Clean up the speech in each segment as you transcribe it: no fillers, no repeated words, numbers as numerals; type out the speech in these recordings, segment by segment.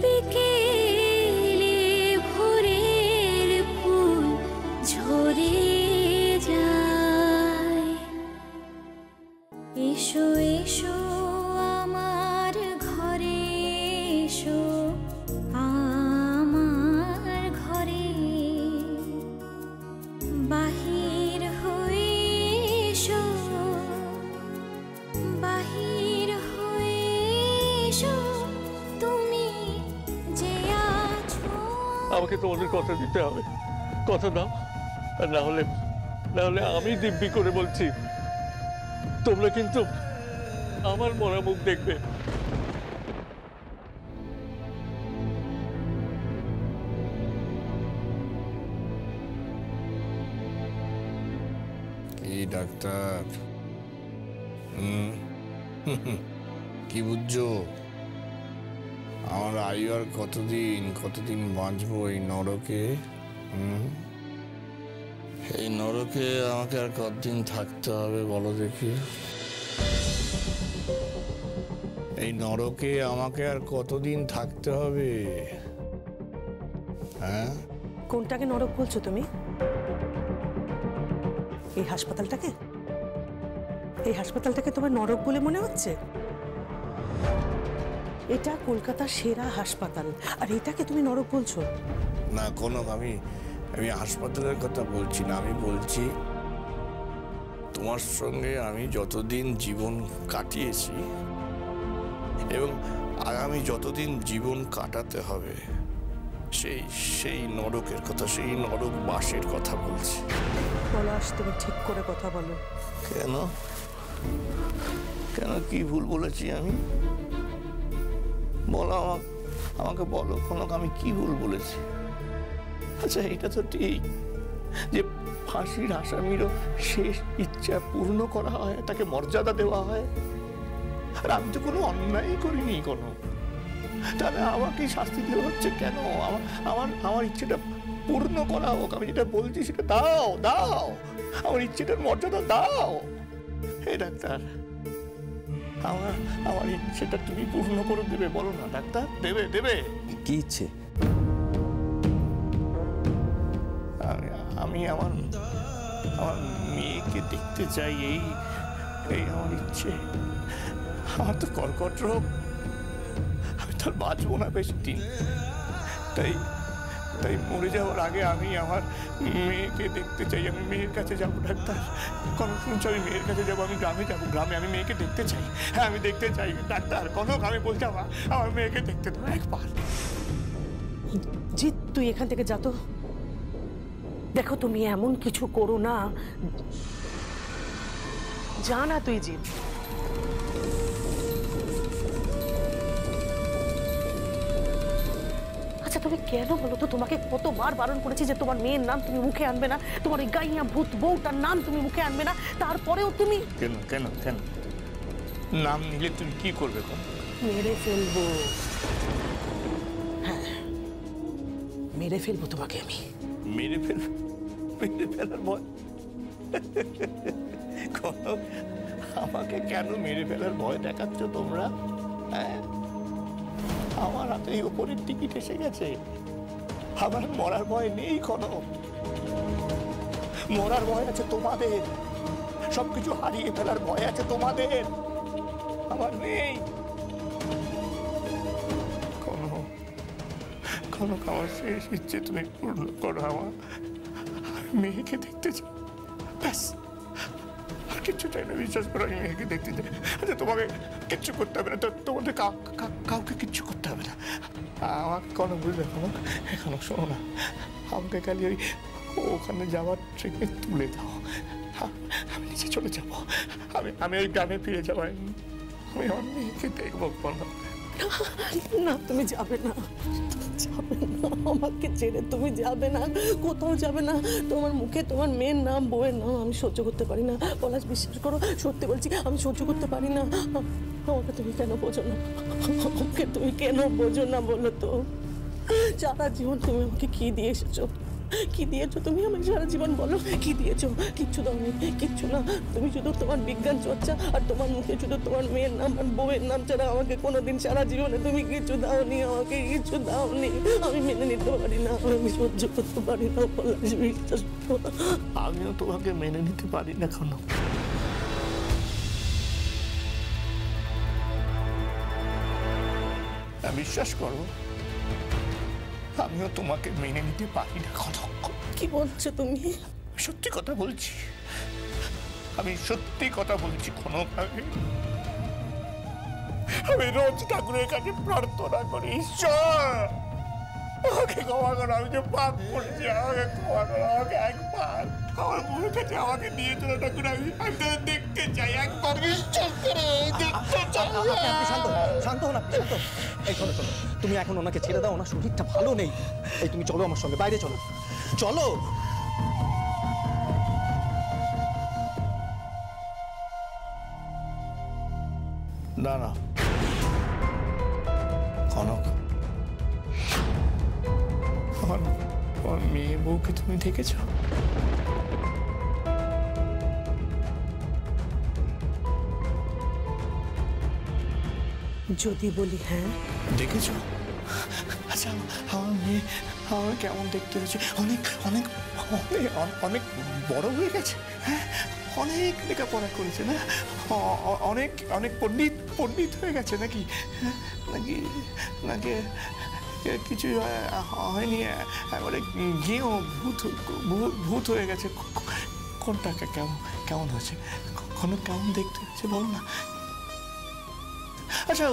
বিকেলে ভোরের ফুল ঝরে যায়। এসো এসো আমার ঘরে, এসো আমার ঘরে, বাহির হয়ে এসো, বাহির হয়ে এসো, তুমি যে আছো। আমাকে তোমাদের কথা দিতে হবে, কথা দাও। আর না হলে আমি দিব্যি করে বলছি, তোমরা কিন্তু আমার মরা মুখ দেখবে। কি ডাক্তার, কি বুঝছো? আমার আয়ু আর কতদিন বাঁচবো এই নরকে? এই নরকে আমাকে আর কতদিন থাকতে হবে বলো দেখি? এই নরকে আমাকে আর কতদিন থাকতে হবে? হ্যাঁ, কোনটাকে নরক বলছো তুমি? এই হাসপাতালটাকে? এই হাসপাতালটাকে তোমার নরক বলে মনে হচ্ছে? এটা কলকাতার সেরা হাসপাতাল, আর এটাকে তুমি নরক বলছো? না, কোনো আমি হাসপাতালের কথা বলছি না। আমি বলছি তোমার সঙ্গে আমি যতদিন জীবন কাটিয়েছি এবং আগামী যতদিন জীবন কাটাতে হবে সেই নরকের কথা, সেই নরক বাসের কথা বলছি। পলাশ, তুমি ঠিক করে কথা বলো। কেন কেন কি ভুল বলেছি আমি? বলো আমাকে বলো, কনক, আমি কি ভুল বলেছি? আচ্ছা, এটা তো ঠিক যে ফাঁসির আসামিরও শেষ ইচ্ছা পূর্ণ করা হয়, তাকে মর্যাদা দেওয়া হয়। আর আমি তো কোনো অন্যায় করিনি কোনো, তাহলে আমাকে শাস্তি দেওয়া হচ্ছে কেন? আমার ইচ্ছেটা পূর্ণ করা হোক, আমি যেটা বলছি সেটা দাও, আমার ইচ্ছেটার মর্যাদা দাও। হে ডাক্তার, আমার ইচ্ছেটা তুমি পূর্ণ করে দেবে, বলো না ডাক্তার? দেবে? কি ইচ্ছে? আমি আমার মেয়েকে দেখতে চাই, এই আমার ইচ্ছে। আমার তো কর্কট রোগ, আমি তো বাঁচবো না বেশি দিন। তাই মরে যাওয়ার আগে আমি আমার মেয়েকে দেখতে চাই। আমি মেয়ের কাছে যাবো ডাক্তার। কনক, শুনছো? আমি মেয়ের কাছে যাবো, আমি গ্রামে যাবো, গ্রামে আমি মেয়েকে দেখতে চাই। হ্যাঁ, আমি দেখতে চাই ডাক্তার। কনক, আমি বলছি আমার মেয়েকে দেখতে দাও একবার। জিৎ, তুই এখান থেকে যা তো। দেখো, তুমি এমন কিছু করো না, যা না তুই জিৎ। আচ্ছা, তুমি কেন বলো তো? তোমাকে কতবার বারণ করেছি যে তোমার মেয়ের নাম তুমি মুখে আনবে না, তোমার ওই গাইয়া ভূত বউটার নাম তুমি মুখে আনবে না, তারপরেও তুমি কেন নাম নিলে তুমি কি করবে? মেরে ফেলবো। হ্যাঁ, মেরে ফেলবো তোমাকে আমি। মেরে ফেলার ভয়? আমাকে কেন মেরে ফেলার ভয় দেখাচ্ছ তোমরা? হ্যাঁ, আমার হাতে উপরের টিকিট এসে গেছে। আমার মরার ভয় নেই কোনো। মরার ভয় আছে তোমাদের, সবকিছু হারিয়ে ফেলার ভয় আছে তোমাদের, আমার নেই। কনক, আমার শেষ ইচ্ছে তুমি পূর্ণ করো। আমার মেয়েকে দেখতে চাই, ব্যাস। আর কিচ্ছু চাই না, বিশ্বাস করো। আমি মেয়েকে দেখতে চাই। আচ্ছা, তোমাকে কিচ্ছু করতে হবে না, তোমাদের কাউকে কিচ্ছু করতে হবে না। আমাকে কনক, বুঝলে কনক, শোনো না, আমাকে খালি ওখানে যাওয়ার ট্রেনে তুলে দাও। আমি নিচে চলে যাব, আমি ওই গ্রামে ফিরে যাবো। আমি আমার মেয়েকে দেখবো। কনক, না, তুমি যাবে না, আমাকে ছেড়ে তুমি যাবে না, কোথাও যাবে না। তোমার মুখে তোমার মেয়ের নাম, বউয়ের নাম আমি সহ্য করতে পারি না। পলাশ, বিশ্বাস করো, সত্যি বলছি, আমি সহ্য করতে পারি না। আমাকে তুমি কেন বোঝো না? আমাকে তুমি কেন বোঝো না বলো তো? সারা জীবন তুমি আমাকে কি দিয়ে এসেছো? কি দিয়েছো তুমি আমাকে সারা জীবন? বলো কি দিয়েছো? কিচ্ছু দাওনি, কিচ্ছু না। তুমি শুধু তোমার বিজ্ঞান চর্চা আর তোমার মুখে শুধু তোমার মেয়ের নাম আর বউয়ের নাম ছাড়া আমাকে কোনোদিন সারা জীবনে তুমি কিছু দাওনি, আমাকে কিছু দাওনি। আমি মেনে নিতে পারি না, আমি সহ্য করতে পারি না পলাশ, বিশ্বাস করো। আমিও তোমাকে মেনে নিতে পারি না কনক। বিশ্বাস করো, আমিও তোমাকে মেনে নিতে পারি না কনক। কি বলছো তুমি? সত্যি কথা বলছি, আমি সত্যি কথা বলছি কনক। আমি রোজ ঠাকুরের কাছে প্রার্থনা করি, ঈশ্বর আমাকে ক্ষমা করো, আমি যে পাপ করেছি আমাকে ক্ষমা করো, আমাকে একবার আমার বউয়ের কাছে আমাকে নিয়ে চলো ঠাকুর, আমি তাদের দেখতে চাই, একবার বিশ্বাস করে দেখতে চাই। আপনি শান্ত শান্ত হন, আপনি শান্ত। এই শোনো শোনো, তুমি এখন ওনাকে ছেড়ে দাও, ওনার শরীরটা ভালো নেই। এই তুমি চলো আমার সঙ্গে, বাইরে চলো চলো। না না কনক, আমার মেয়ে বউকে তুমি দেখেছ? যদি বলি হ্যাঁ। দেখেছ? আচ্ছা আমার মেয়ে আমার কেমন দেখতে হয়েছে? অনেক অনেক অনেক অনেক বড় হয়ে গেছে, হ্যাঁ অনেক লেখাপড়া করেছে না? অনেক অনেক পণ্ডিত পণ্ডিত হয়ে গেছে নাকি? নাকি নাকি কিছু হয়নি, একবারে গিয়েও ভূত ভূত হয়ে গেছে? কোনটা কেমন কেমন হয়েছে? কখনো কেমন দেখতে হয়েছে বল না। আচ্ছা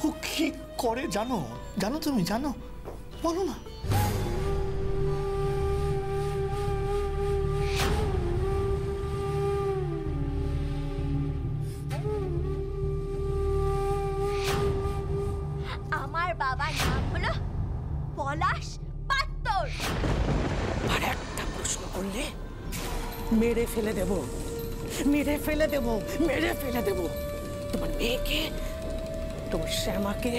ও কি করে জানো? জানো তুমি জানো? বলো না। আমার বাবার নাম হলো পলাশ পাত্তর। আর একটা প্রশ্ন করলে মেরে ফেলে দেব, মেরে ফেলে দেব, মেরে ফেলে দেব। তোমার মেয়েকে, তোমার শ্যামাকে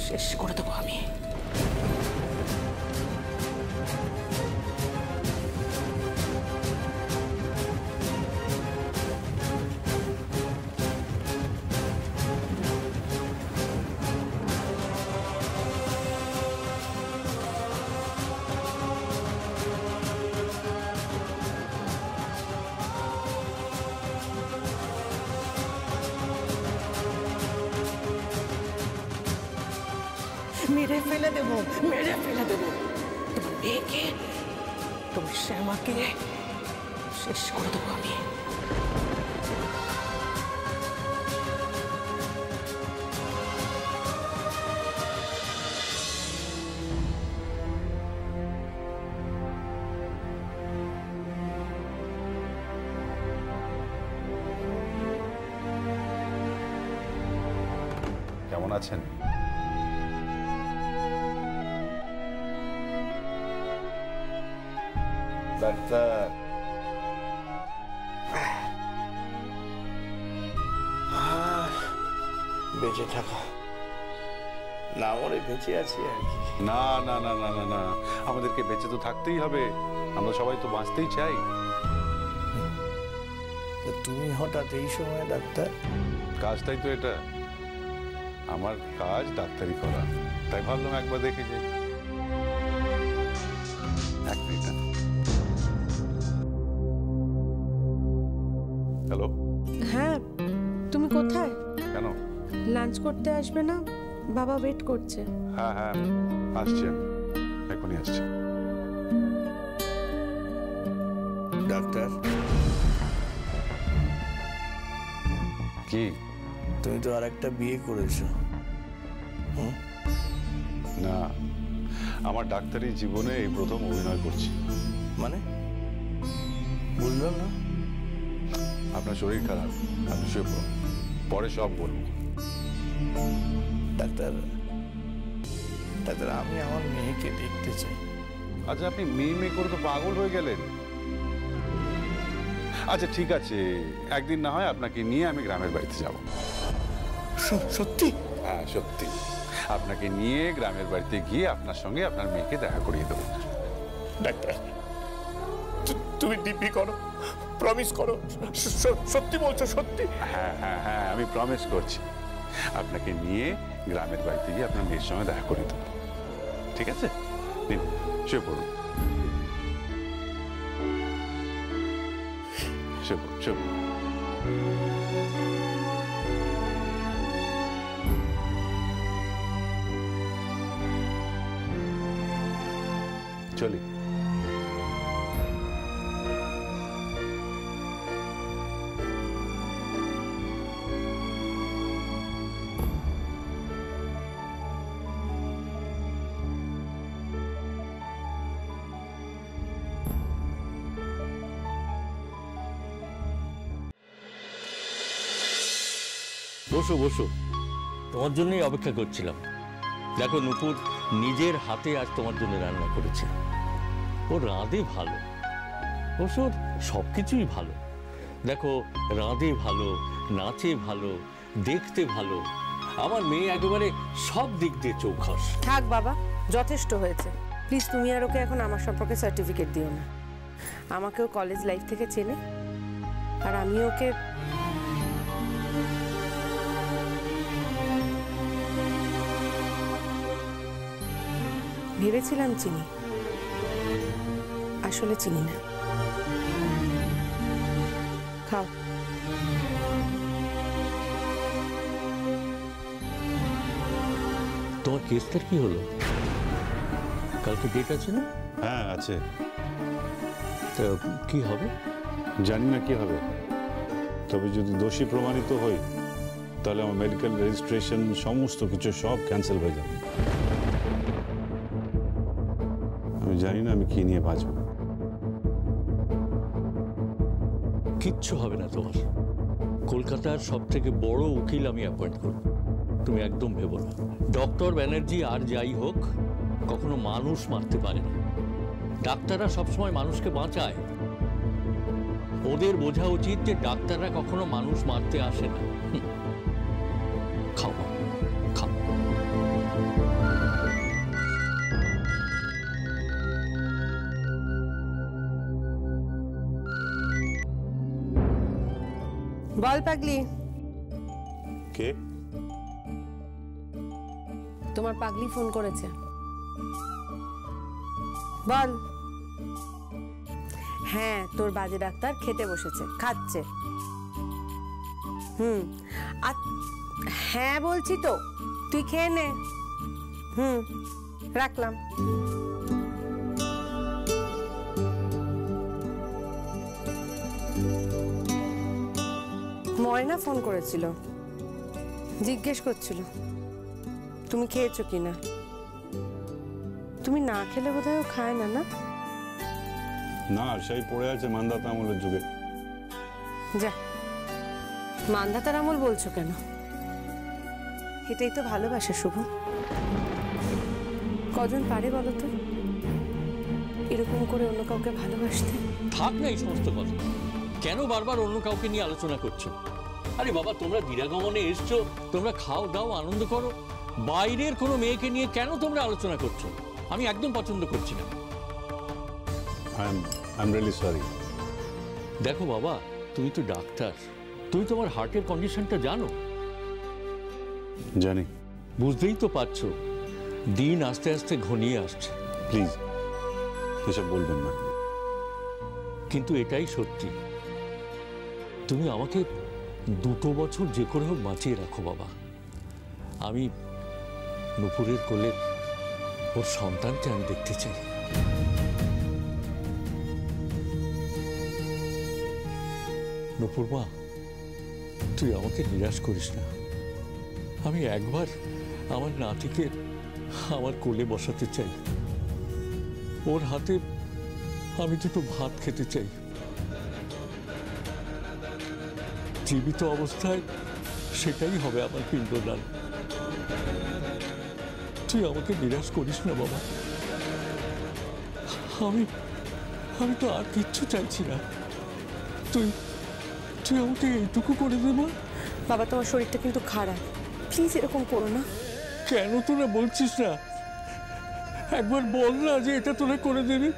শেষ করে দেবো আমি। মেরে ফেলে দেব, মেরে ফেলে দেব। তোমার মেয়েকে, তোমার শ্যামাকে শেষ করে দেবো আমি। কেমন আছেন? ডাক্তার বেঁচে থাকা না মরে বেঁচে আছি আর কি। না না না না না না, আমাদেরকে বেঁচে তো থাকতেই হবে, আমরা সবাই তো বাঁচতেই চাই। তুমি হঠাৎ এই সময় ডাক্তার? কাজটাই তো এটা, আমার কাজ ডাক্তারি করা, তাই ভাবলাম একবার দেখে যাই। এক মিনিট। হ্যালো। হ্যাঁ, তুমি কোথায়? কেন? লাঞ্চ করতে আসবে না? বাবা ওয়েট করছে। হ্যাঁ হ্যাঁ আসছি, আমি এখনই আসছি। ডাক্তার কি? তুমি তো আর একটা বিয়ে করেছো? না, আমার ডাক্তারি জীবনে এই প্রথম অভিনয় করছি। মানে বুঝলাম না। আপনার শরীর খারাপ, আপনি শুয়ে পড়ুন, পরে সব বলবো। ডাক্তার ডাক্তার আমি আমার মেয়েকে দেখতে চাই। আচ্ছা, আপনি মেয়ে মেয়ে করে তো পাগল হয়ে গেলেন। আচ্ছা ঠিক আছে, একদিন না হয় আপনাকে নিয়ে আমি গ্রামের বাড়িতে যাব। সত্যি? হ্যাঁ সত্যি, আপনাকে নিয়ে গ্রামের বাড়িতে গিয়ে আপনার সঙ্গে আপনার মেয়েকে দেখা করিয়ে দেবো। ডাক্তার তুমি দিব্যি করো, প্রমিস করো, সত্যি বলছো? সত্যি? হ্যাঁ হ্যাঁ হ্যাঁ, আমি প্রমিস করছি আপনাকে নিয়ে গ্রামের বাড়িতে গিয়ে আপনার মেয়ের সঙ্গে দেখা করে দেবো। ঠিক আছে, নিন শুয়ে পড়ুন, শুয়ে পড়ুন, শুয়ে পড়ুন। চলি। বসো বসো, তোমার জন্যই অপেক্ষা করছিলাম। দেখো নূপুর নিজের হাতে আজ তোমার জন্য রান্না করেছে। ও রাঁধে ভালো, অবশ্য সব কিছুই ভালো। দেখো রাঁধে ভালো, নাচে ভালো, দেখতে ভালো। আমার মেয়ে একেবারে সব দিক দিয়ে চৌখাস। থাক বাবা, যথেষ্ট হয়েছে। প্লিজ তুমি আর ওকে এখন আমার সম্পর্কে সার্টিফিকেট দিও না। আমাকেও কলেজ লাইফ থেকে চেনে, আর আমি ওকে ভেবেছিলাম চিনি, আসলে চিনি না। খাও। তোমার কেসটার কি হলো? কালকে ডেট আছে না? হ্যাঁ আছে। তা কি হবে? জানি না কি হবে, তবে যদি দোষী প্রমাণিত হই তাহলে আমার মেডিকেল রেজিস্ট্রেশন সমস্ত কিছু সব ক্যান্সেল হয়ে যাবে। আমি জানি না আমি কি নিয়ে বাঁচব। কিচ্ছু হবে না তোমার। কলকাতার সব থেকে বড় উকিল আমি অ্যাপয়েন্ট করব, তুমি একদম ভেবো না। ডক্টর ব্যানার্জি আর যাই হোক কখনো মানুষ মারতে পারে না। ডাক্তাররা সবসময় মানুষকে বাঁচায়। ওদের বোঝা উচিত যে ডাক্তাররা কখনো মানুষ মারতে আসে না। খাও খাও। বল পাগলি। কে? তোমার পাগলি ফোন করেছে। বল। হ্যাঁ, তোর বাজে ডাক্তার খেতে বসেছে, খাচ্ছে। হ্যাঁ বলছি তো, তুই খেয়ে নে। রাখলাম। ময়না ফোন করেছিল, জিজ্ঞেস করছিল তুমি খেয়েছো কিনা। তুমি না খেলে বোধহয় ও খায় না। না না, সেই পড়ে আছে মান্ধাতা আমলের যুগে। যা, মান্ধাতার আমল বলছো কেন? এটাই তো ভালোবাসা শুভ। কজন পারে বলো তো এরকম করে অন্য কাউকে ভালোবাসতে? থাক না এই সমস্ত কথা, কেন বারবার অন্য কাউকে নিয়ে আলোচনা করছো? আরে বাবা, তোমরা দিরাগমনে এসছো, তোমরা খাও দাও আনন্দ করো। বাইরের কোনো মেয়েকে নিয়ে কেন তোমরা আলোচনা করছো? আমি একদম পছন্দ করছি না। I'm really sorry. দেখো বাবা, তুমি তো ডাক্তার, তুমি তোমার হার্টের কন্ডিশনটা জানো। জানি। বুঝতেই তো পারছো দিন আস্তে আস্তে ঘনিয়ে আসছে। প্লিজ এসব বলবেন না। কিন্তু এটাই সত্যি, তুমি আমাকে 2 বছর যে করে হোক বাঁচিয়ে রাখো বাবা। আমি নূপুরের কোলে ওর সন্তানকে আমি দেখতে চাই। নূপুর মা, তুই আমাকে নিরাশ করিস না। আমি একবার আমার নাতিকে আমার কোলে বসাতে চাই, ওর হাতে আমি 2 ভাত খেতে চাই। জীবিত অবস্থায় সেটাই হবে আমার পিণ্ডদান। তুই আমাকে নিরাশ করিস না বাবা। আমি তো আর কিচ্ছু চাইছি না। তুই আমাকে এইটুকু করে দে মা। বাবা, তোমার শরীরটা কিন্তু খারাপ, প্লিজ এরকম করো না। কেন তোরা বলছিস না? একবার বল না যে এটা তোরা করে দেবে।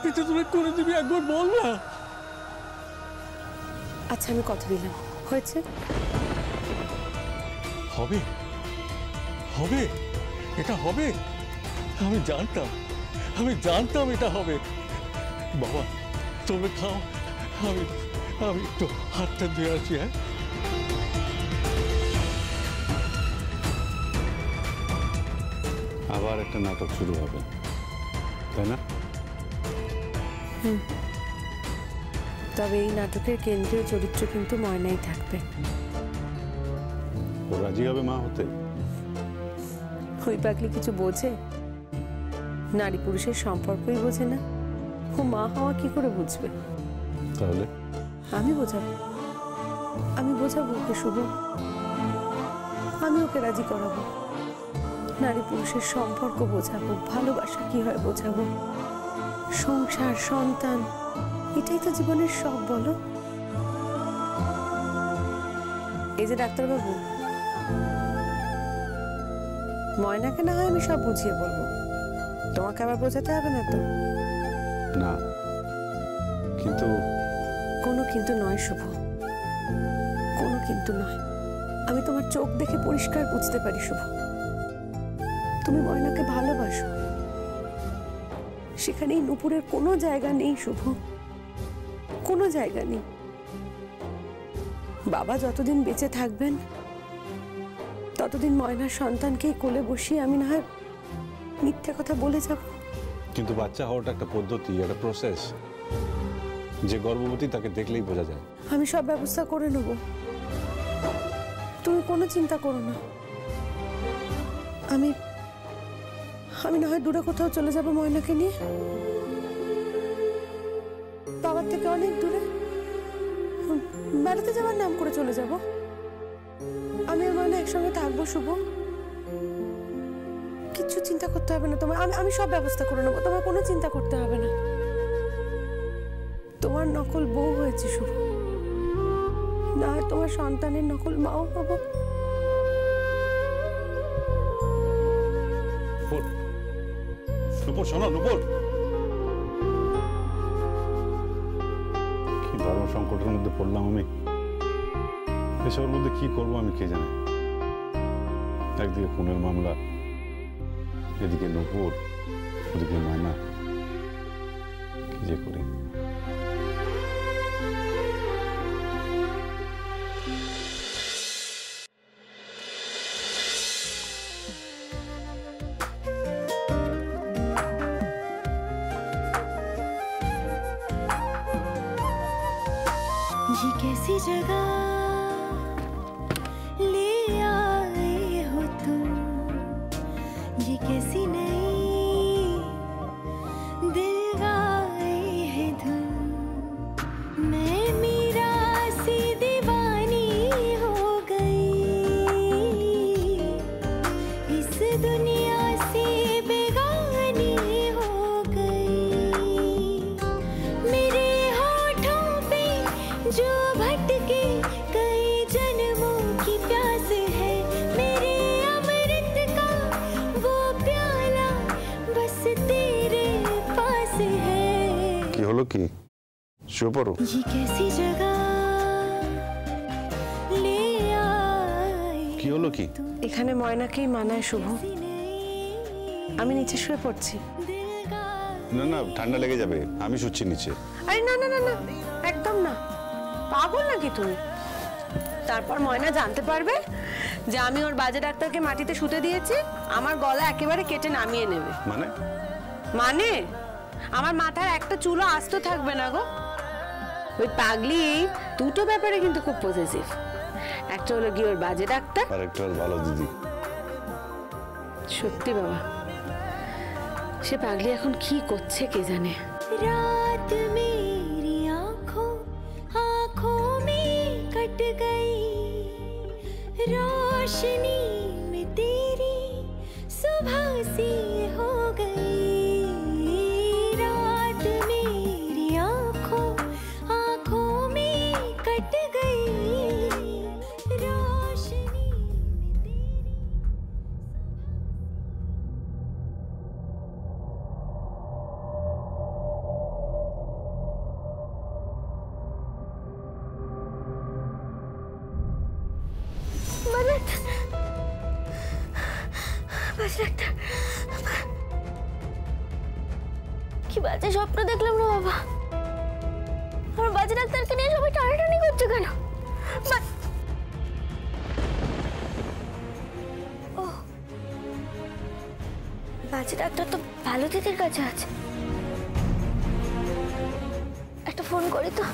এটা তুমি করে দিবি, একবার বল না। আচ্ছা আমি কথা দিলাম, হয়েছে? হবে, হবে, এটা হবে। আমি জানতাম এটা হবে। বাবা তুমি খাও, আমি একটু হাতটা ধুয়ে আসি। হ্যাঁ আবার একটা নাটক শুরু হবে, তাই না? তবে এই নাটকের কেন্দ্রীয় চরিত্র কিন্তু ময়নাই থাকবে। ও রাজি হবে মা হতে? ওই পাগলি কিছু বোঝে? নারী পুরুষের সম্পর্কই বোঝে না, ও মা হওয়া কি করে বুঝবে? তাহলে আমি বোঝাবো ওকে শুভ, আমি ওকে রাজি করাবো। নারী পুরুষের সম্পর্ক বোঝাবো, ভালোবাসা কি হয় বোঝাবো, সংসার সন্তান এটাই তো জীবনের সব। বলো এই যে ডাক্তারবাবু, ময়নাকে না হয় আমি সব বুঝিয়ে বলবো, তোমাকে আবার বোঝাতে হবে না তো? না, কিন্তু কোনো কিন্তু নয় শুভ, কোনো কিন্তু নয়। আমি তোমার চোখ দেখে পরিষ্কার বুঝতে পারি শুভ, তুমি ময়নাকে ভালোবাসো। সেখানে নুপুরের কোনো জায়গা নেই শুভ, কোনো জায়গা নেই। বাবা যতদিন বেঁচে থাকবেন ততদিন ময়নার সন্তানকেই কোলে বসিয়ে আমি না হয় মিথ্যে কথা বলে যাব। কিন্তু বাচ্চা হওয়াটা একটা পদ্ধতি, একটা প্রসেস। যে গর্ভবতী তাকে দেখলেই বোঝা যায়। আমি সব ব্যবস্থা করে নেব, তুমি কোনো চিন্তা করো না। আমি না হয় দূরে কোথাও চলে যাব ময়নাকে নিয়ে, বাবার থেকে অনেক দূরে বেড়াতে যাওয়ার নাম করে চলে যাব। আমি আর ময়না একসঙ্গে থাকবো শুভ, কিচ্ছু চিন্তা করতে হবে না তোমার। আমি সব ব্যবস্থা করে নেবো, তোমার কোনো চিন্তা করতে হবে না। তোমার নকল বউ হয়েছে শুভ, না হয় তোমার সন্তানের নকল মাও হবো। নুপুর শোনো, নুপুর কি দারুণ সংকটের মধ্যে পড়লাম আমি। এসবের মধ্যে কি করবো আমি কে জানে। একদিকে খুনের মামলা, এদিকে নুপুর, ওদিকে ময়না, কি যে করি। ये कैसी जगह ले आए हो तुम, ये कैसी नई दिल गाए है धुन। मैं मीरा सी दीवानी हो गई, इस दुनिया से बेगानी हो गई। मेरे होठों पे जो भटके कई जन्मों की प्यास है, मेरे अमृत का वो प्याला बस तेरे पास है। কি হলো কি? শুয়ে পড়ো। ये कैसी जगह ले आए কি হলো কি? এখানে ময়নাকেই মানায় শুভ, আমি নিচে শুয়ে পড়ছি। दिल का না না, ঠান্ডা লেগে যাবে, আমি শুচ্ছি নিচে। আরে না না না না, একদম না, পাগল নাকি তুমি? তারপর ময়না জানতে পারবে যে আমি ওর বাজে ডাক্তারকে মাটিতে শুতে দিয়েছি, আমার গলা একেবারে কেটে নামিয়ে নেবে। মানে আমার মাথার একটা চুলও আস্ত থাকবে না গো। ওই পাগলি দুটো ব্যাপারে কিন্তু খুব পজিটিভ, একটা হলো গিয়ে ওর বাজে ডাক্তার, আর একটা ভালো দিদি। সত্যি বাবা, সে পাগলি এখন কি করছে কে জানে। रात मेरी आंखों में कट गई, रोशनी में तेरी सुबह सी हो गई। रात मेरी आंखों में कट गई, रोशनी में तेरी। বাজে ডাক্তার, কি বাজে স্বপ্ন দেখলাম না বাবা। আমার বাজে ডাক্তারকে নিয়ে সবাই টানাটানি করছে কেন? ও, বাজে ডাক্তার তো ভালো দিদির কাছে আছে, একটা ফোন করি তো।